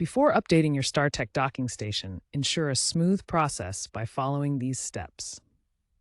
Before updating your StarTech docking station, ensure a smooth process by following these steps.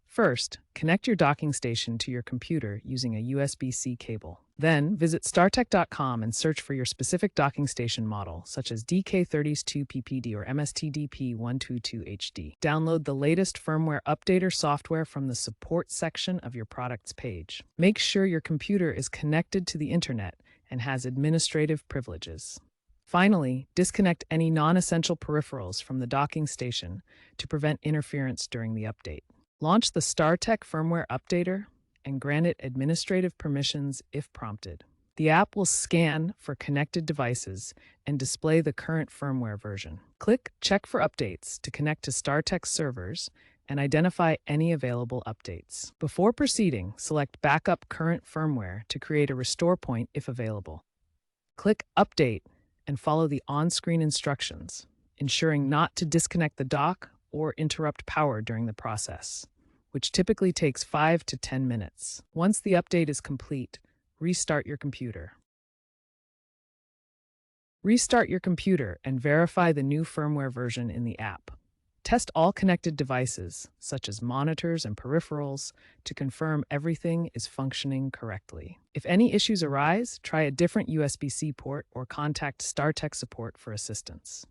First, connect your docking station to your computer using a USB-C cable. Then, visit StarTech.com and search for your specific docking station model, such as DK32PPD or MSTDP122HD. Download the latest firmware updater software from the support section of your product's page. Make sure your computer is connected to the internet and has administrative privileges. Finally, disconnect any non-essential peripherals from the docking station to prevent interference during the update. Launch the StarTech firmware updater and grant it administrative permissions if prompted. The app will scan for connected devices and display the current firmware version. Click Check for Updates to connect to StarTech servers and identify any available updates. Before proceeding, select Backup Current Firmware to create a restore point if available. Click Update and follow the on-screen instructions, ensuring not to disconnect the dock or interrupt power during the process, which typically takes 5 to 10 minutes. Once the update is complete, restart your computer. Restart your computer and verify the new firmware version in the app. Test all connected devices, such as monitors and peripherals, to confirm everything is functioning correctly. If any issues arise, try a different USB-C port or contact StarTech support for assistance.